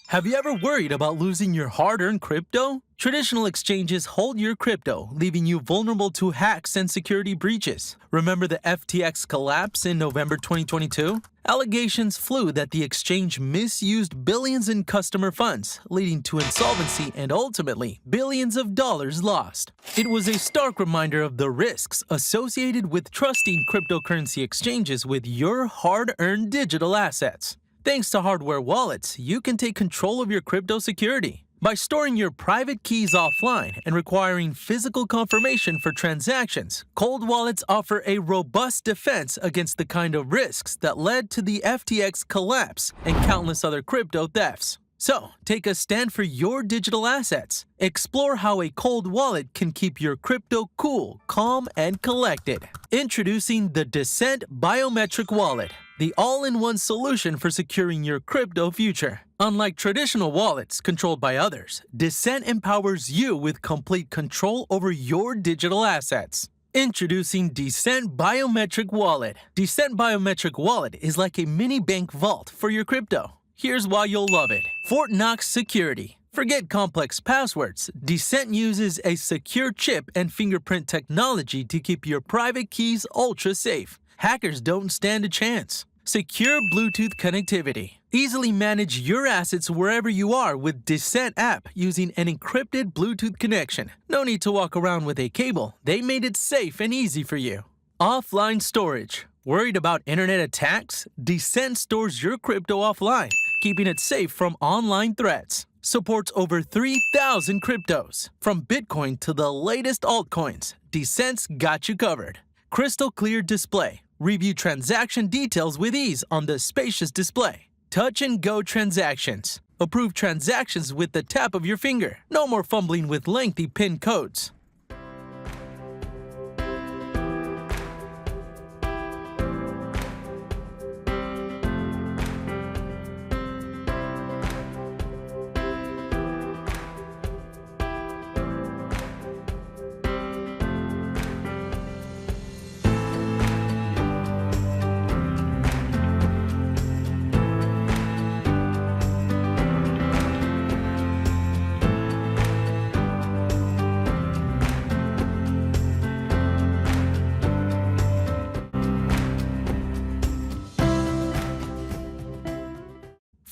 Have you ever worried about losing your hard-earned crypto? Traditional exchanges hold your crypto, leaving you vulnerable to hacks and security breaches. Remember the FTX collapse in November 2022? Allegations flew that the exchange misused billions in customer funds, leading to insolvency and ultimately billions of dollars lost. It was a stark reminder of the risks associated with trusting cryptocurrency exchanges with your hard-earned digital assets. Thanks to hardware wallets, you can take control of your crypto security. By storing your private keys offline and requiring physical confirmation for transactions, cold wallets offer a robust defense against the kind of risks that led to the FTX collapse and countless other crypto thefts. So, take a stand for your digital assets. Explore how a cold wallet can keep your crypto cool, calm, and collected. Introducing the D'CENT Biometric Wallet, the all-in-one solution for securing your crypto future. Unlike traditional wallets controlled by others, D'CENT empowers you with complete control over your digital assets. Introducing D'CENT Biometric Wallet. D'CENT Biometric Wallet is like a mini bank vault for your crypto. Here's why you'll love it. Fort Knox security. Forget complex passwords. D'CENT uses a secure chip and fingerprint technology to keep your private keys ultra safe. Hackers don't stand a chance. Secure Bluetooth connectivity. Easily manage your assets wherever you are with D'CENT app using an encrypted Bluetooth connection. No need to walk around with a cable. They made it safe and easy for you. Offline storage. Worried about internet attacks? D'CENT stores your crypto offline, keeping it safe from online threats. Supports over 3,000 cryptos. From Bitcoin to the latest altcoins, D'CENT's got you covered. Crystal clear display. Review transaction details with ease on the spacious display. Touch and go transactions. Approve transactions with the tap of your finger. No more fumbling with lengthy PIN codes.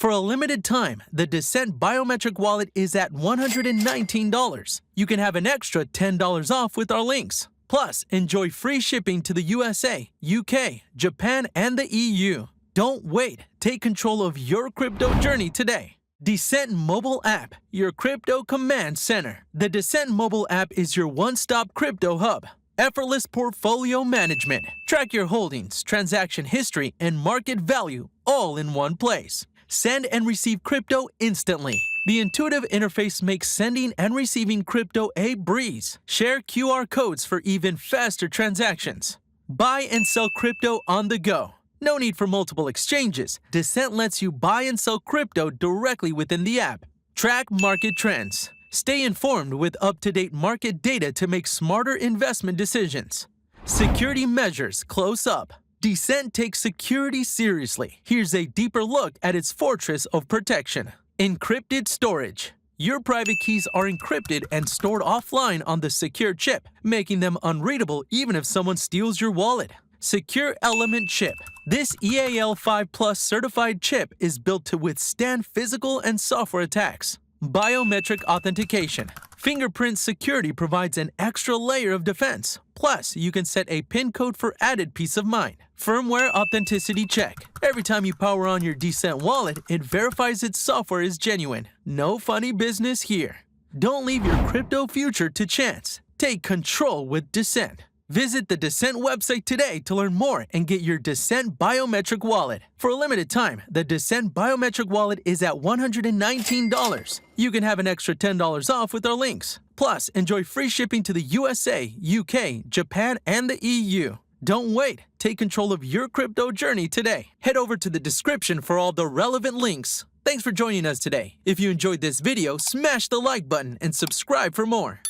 For a limited time, the D'CENT Biometric Wallet is at $119. You can have an extra $10 off with our links. Plus, enjoy free shipping to the USA, UK, Japan, and the EU. Don't wait. Take control of your crypto journey today. D'CENT Mobile App, your crypto command center. The D'CENT mobile app is your one-stop crypto hub. Effortless portfolio management. Track your holdings, transaction history, and market value all in one place. Send and receive crypto instantly. The intuitive interface makes sending and receiving crypto a breeze. Share QR codes for even faster transactions. Buy and sell crypto on the go. No need for multiple exchanges. D'CENT lets you buy and sell crypto directly within the app. Track market trends. Stay informed with up-to-date market data to make smarter investment decisions. Security measures close up. D'CENT takes security seriously. Here's a deeper look at its fortress of protection. Encrypted storage. Your private keys are encrypted and stored offline on the secure chip, making them unreadable even if someone steals your wallet. Secure Element Chip. This EAL5 Plus certified chip is built to withstand physical and software attacks. Biometric authentication. Fingerprint security provides an extra layer of defense. Plus, you can set a PIN code for added peace of mind. Firmware authenticity check. Every time you power on your D'CENT wallet, it verifies its software is genuine. No funny business here. Don't leave your crypto future to chance. Take control with D'CENT. Visit the D'CENT website today to learn more and get your D'CENT Biometric Wallet. For a limited time, the D'CENT Biometric Wallet is at $119. You can have an extra $10 off with our links. Plus, enjoy free shipping to the USA, UK, Japan, and the EU. Don't wait. Take control of your crypto journey today. Head over to the description for all the relevant links. Thanks for joining us today. If you enjoyed this video, smash the like button and subscribe for more.